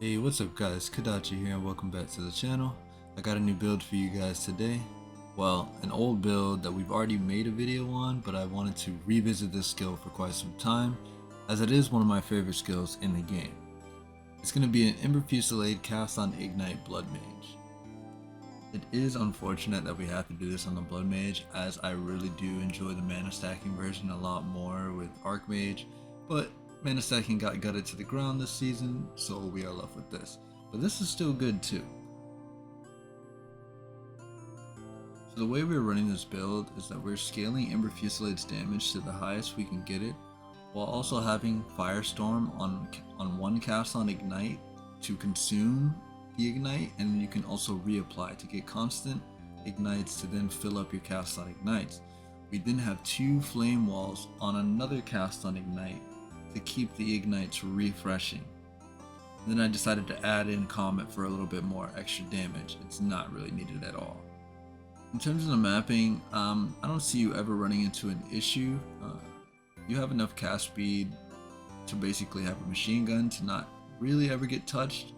Hey, what's up guys, Kadachi here and welcome back to the channel. I got a new build for you guys today. Well, an old build that we've already made a video on, but I wanted to revisit this skill for quite some time, as it is one of my favorite skills in the game. It's going to be an Ember Fusilade cast on Ignite Bloodmage. It is unfortunate that we have to do this on the Bloodmage, as I really do enjoy the mana stacking version a lot more with Archmage, but mana stacking got gutted to the ground this season, so we are left with this. But this is still good too. So the way we're running this build is that we're scaling Ember Fusilade's damage to the highest we can get it, while also having Firestorm on one cast on Ignite to consume the Ignite, and you can also reapply to get constant Ignites to then fill up your cast on Ignites. We then have two Flame Walls on another cast on Ignite to keep the Ignites refreshing. And then I decided to add in Comet for a little bit more extra damage. It's not really needed at all. In terms of the mapping, I don't see you ever running into an issue. You have enough cast speed to basically have a machine gun to not really ever get touched.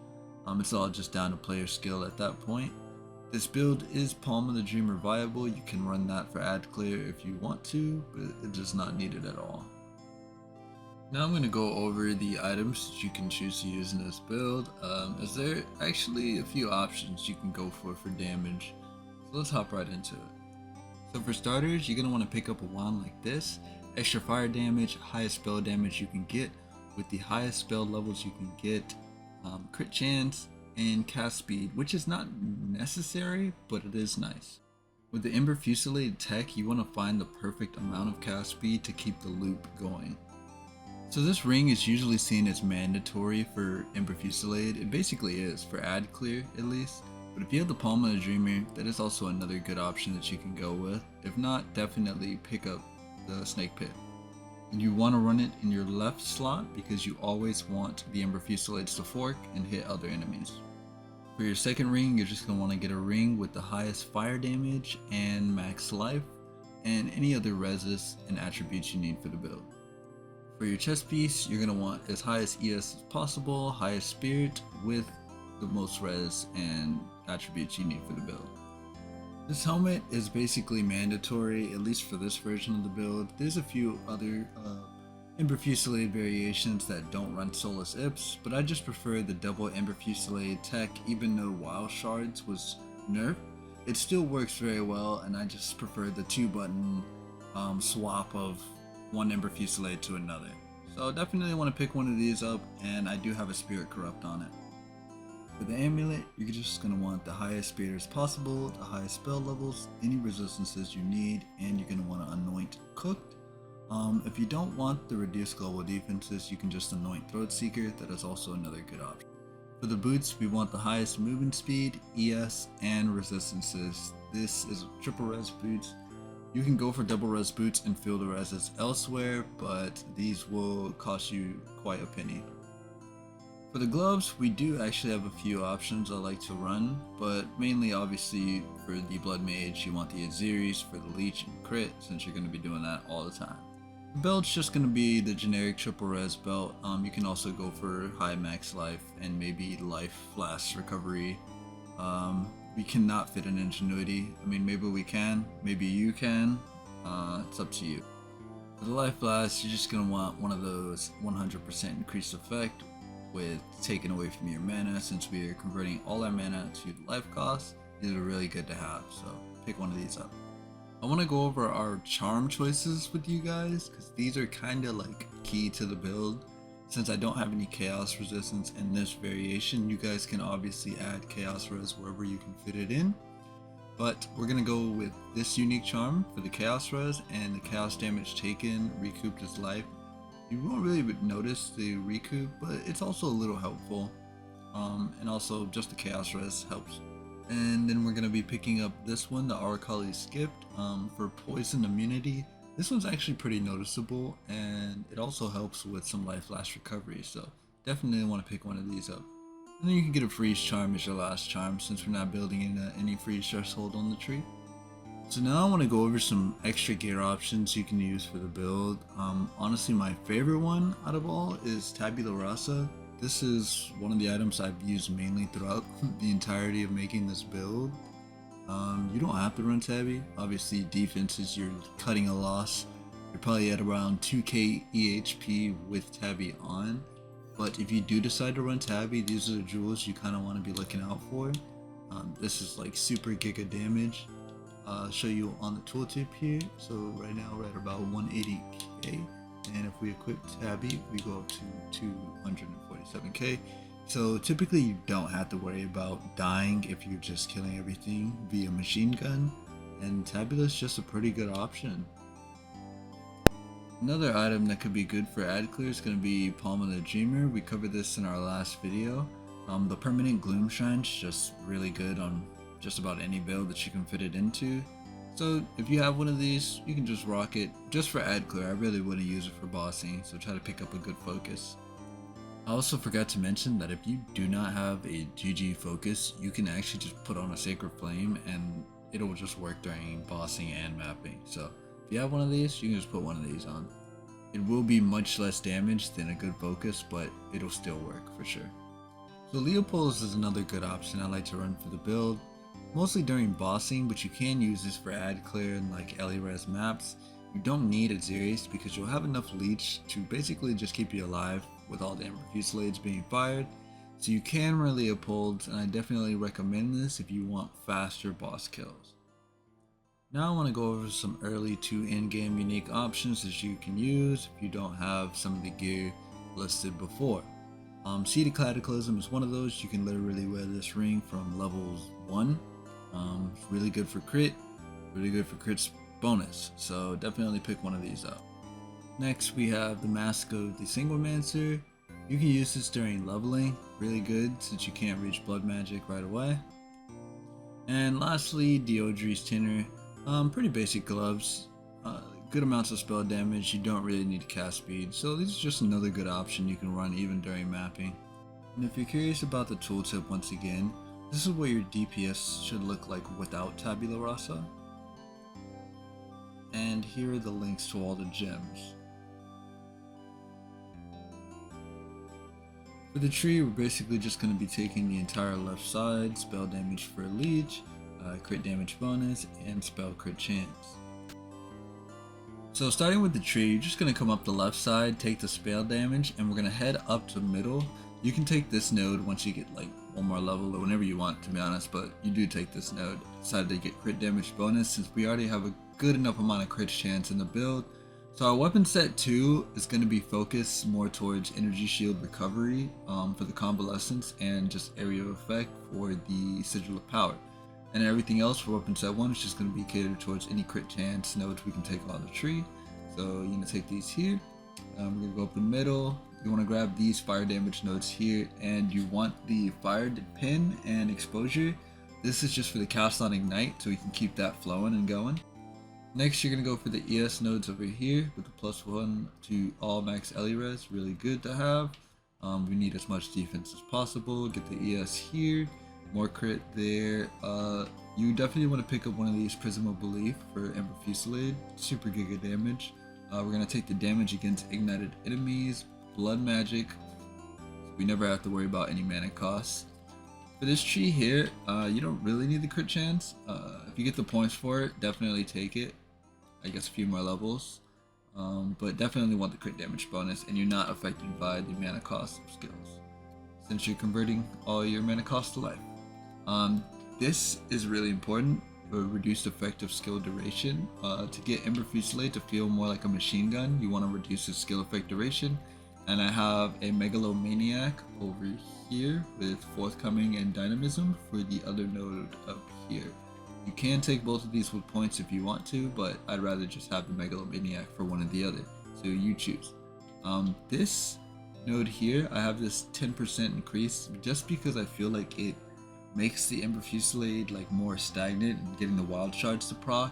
It's all just down to player skill at that point. This build is Palm of the Dreamer viable. You can run that for ad clear if you want to, but it's just not needed at all. Now I'm going to go over the items that you can choose to use in this build, as there are actually a few options you can go for damage. So let's hop right into it. So for starters, you're going to want to pick up a wand like this. Extra fire damage, highest spell damage you can get, with the highest spell levels you can get, crit chance, and cast speed, which is not necessary, but it is nice. With the Ember Fusilade tech, you want to find the perfect amount of cast speed to keep the loop going. So this ring is usually seen as mandatory for Ember Fusilade. It basically is, for ad clear at least. But if you have the Palm of the Dreamer, that is also another good option that you can go with. If not, definitely pick up the Snake Pit. And you want to run it in your left slot because you always want the Ember Fusillades to fork and hit other enemies. For your second ring, you're just going to want to get a ring with the highest fire damage and max life, and any other reses and attributes you need for the build. For your chest piece, you're going to want as high as ES as possible, highest spirit, with the most res and attributes you need for the build. This helmet is basically mandatory, at least for this version of the build. There's a few other Ember Fusilade variations that don't run Soulless Ips, but I just prefer the double Ember Fusilade tech. Even though WILDSHARDS was nerfed, it still works very well, and I just prefer the 2-button swap of one Ember Fusilade to another. So definitely want to pick one of these up, and I do have a Spirit Corrupt on it. For the amulet, you're just going to want the highest spirit as possible, the highest spell levels, any resistances you need, and you're going to want to anoint cooked. If you don't want the reduced global defenses, you can just anoint Throat Seeker. That is also another good option. For the boots, we want the highest movement speed, ES, and resistances. This is triple res boots. You can go for double res boots and fill the reses elsewhere, but these will cost you quite a penny. For the gloves, we do actually have a few options I like to run, but mainly obviously for the Bloodmage you want the Aziris for the Leech and Crit, since you're going to be doing that all the time. The belt's just going to be the generic triple res belt. You can also go for high max life and maybe life flash recovery. We cannot fit an Ingenuity. I mean, maybe we can, maybe you can, it's up to you. For the life blast, you're just going to want one of those 100% increased effect with taken away from your mana. Since we are converting all our mana to the life cost, these are really good to have, so pick one of these up. I want to go over our charm choices with you guys, because these are kind of like key to the build. Since I don't have any chaos resistance in this variation, you guys can obviously add chaos res wherever you can fit it in, but we're going to go with this unique charm for the chaos res, and the chaos damage taken recouped as life. You won't really notice the recoup, but it's also a little helpful, and also just the chaos res helps. And then we're going to be picking up this one, the Arcali Skipped, for poison immunity. This one's actually pretty noticeable, and it also helps with some life flash recovery, so definitely want to pick one of these up. And then you can get a freeze charm as your last charm, since we're not building in any freeze threshold on the tree. So now I want to go over some extra gear options you can use for the build. Honestly, my favorite one out of all is Tabula Rasa. this is one of the items I've used mainly throughout the entirety of making this build. You don't have to run Tabby. Obviously, defenses, you're cutting a loss. You're probably at around 2k EHP with Tabby on. But if you do decide to run Tabby, these are the jewels you kind of want to be looking out for. This is like super giga damage. I'll show you on the tooltip here. So right now we're at about 180k. And if we equip Tabby, we go up to 247k. So typically you don't have to worry about dying if you're just killing everything via machine gun, and Tabula's just a pretty good option. Another item that could be good for ad clear is going to be Palm of the Dreamer. We covered this in our last video. The permanent gloom shine's just really good on just about any build that you can fit it into. So if you have one of these, you can just rock it just for ad clear. I really wouldn't use it for bossing, so try to pick up a good focus. I also forgot to mention that if you do not have a GG focus, you can actually just put on a Sacred Flame and it'll just work during bossing and mapping. So if you have one of these, you can just put one of these on. It will be much less damage than a good focus, but it'll still work for sure. So Leopold's is another good option I like to run for the build, mostly during bossing, but you can use this for ad clear and like LE-res maps. You don't need Azirius because you'll have enough leech to basically just keep you alive with all the Ember Fusilades being fired. So you can run Leopold's, and I definitely recommend this if you want faster boss kills. Now I want to go over some early to in-game unique options that you can use if you don't have some of the gear listed before. Seeded Cataclysm is one of those. You can literally wear this ring from levels 1. It's really good for crit, really good for crit bonus, so definitely pick one of these up. Next we have the Mask of the Singlemancer. You can use this during leveling, really good since you can't reach blood magic right away. And lastly, Diodri's Tinner. Pretty basic gloves, good amounts of spell damage, you don't really need to cast speed, so this is just another good option you can run even during mapping. And if you're curious about the tooltip, once again, this is what your DPS should look like without Tabula Rasa. And here are the links to all the gems. For the tree, we're basically just going to be taking the entire left side, spell damage for leech, crit damage bonus, and spell crit chance. So starting with the tree, you're just going to come up the left side, take the spell damage, and we're going to head up to middle. You can take this node once you get like one more level or whenever you want, to be honest, but you do take this node. Decided to get crit damage bonus since we already have a good enough amount of crit chance in the build. So our weapon set 2 is going to be focused more towards energy shield recovery for the convalescence and just area of effect for the sigil of power. And everything else for weapon set 1 is just going to be catered towards any crit chance nodes we can take on the tree. So you're going to take these here. We're going to go up the middle. You want to grab these fire damage nodes here, and you want the fire pin and exposure. This is just for the cast on ignite, so we can keep that flowing and going. Next, you're going to go for the ES nodes over here with the +1 to all max LE-res, really good to have. We need as much defense as possible. Get the ES here, more crit there. You definitely want to pick up one of these Prism of Belief for Ember Fusilade, super giga damage. We're going to take the damage against ignited enemies, blood magic, so we never have to worry about any mana costs. For this tree here, you don't really need the crit chance. If you get the points for it, definitely take it. I guess a few more levels, but definitely want the crit damage bonus, and you're not affected by the mana cost of skills since you're converting all your mana cost to life. This is really important for reduced effective skill duration. To get Ember Fusilade to feel more like a machine gun, you want to reduce the skill effect duration. And I have a Megalomaniac over here with Forthcoming and Dynamism for the other node up here. You can take both of these with points if you want to, but I'd rather just have the Megalomaniac for one or the other, so you choose. This node here, I have this 10% increase just because I feel like it makes the Ember Fusilade like more stagnant and getting the wild shards to proc.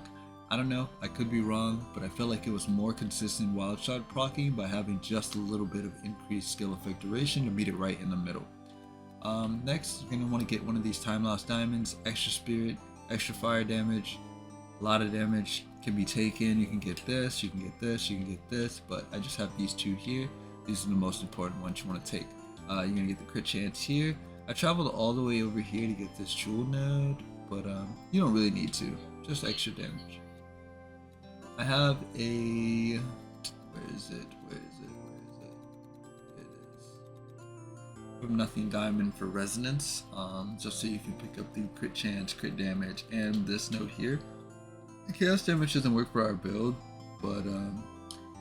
I don't know, I could be wrong, but I felt like it was more consistent wild shard procking by having just a little bit of increased skill effect duration to meet it right in the middle. Next, you're going to want to get one of these time lost diamonds, extra spirit, extra fire damage, a lot of damage can be taken. You can get this, you can get this, you can get this, but I just have these two here. These are the most important ones you want to take. You're gonna get the crit chance here. I traveled all the way over here to get this jewel node, but you don't really need to. Just extra damage. I have a... Where is it? Where is it? Where is it? It is from Nothing Diamond for Resonance, just so you can pick up the crit chance, crit damage, and this node here. The chaos damage doesn't work for our build, but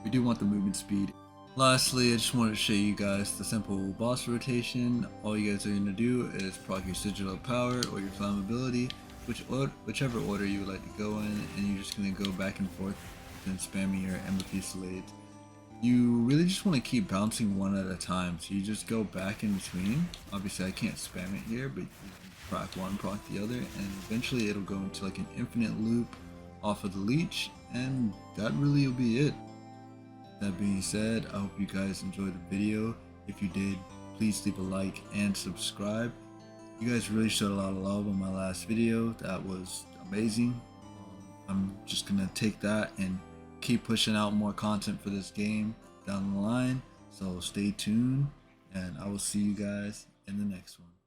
we do want the movement speed. Lastly, I just wanted to show you guys the simple boss rotation. All you guys are going to do is proc your Sigil of Power or your Flammability, whichever order you would like to go in, and you're just going to go back and forth and spamming your Ember Fusilade. You really just want to keep bouncing one at a time, so you just go back in between. Obviously I can't spam it here, but you can proc one, proc the other, and eventually it'll go into like an infinite loop off of the leech, and that really will be it. That being said, I hope you guys enjoyed the video. If you did, please leave a like and subscribe. You guys really showed a lot of love on my last video. That was amazing. I'm just gonna take that and keep pushing out more content for this game down the line. So stay tuned, and I will see you guys in the next one.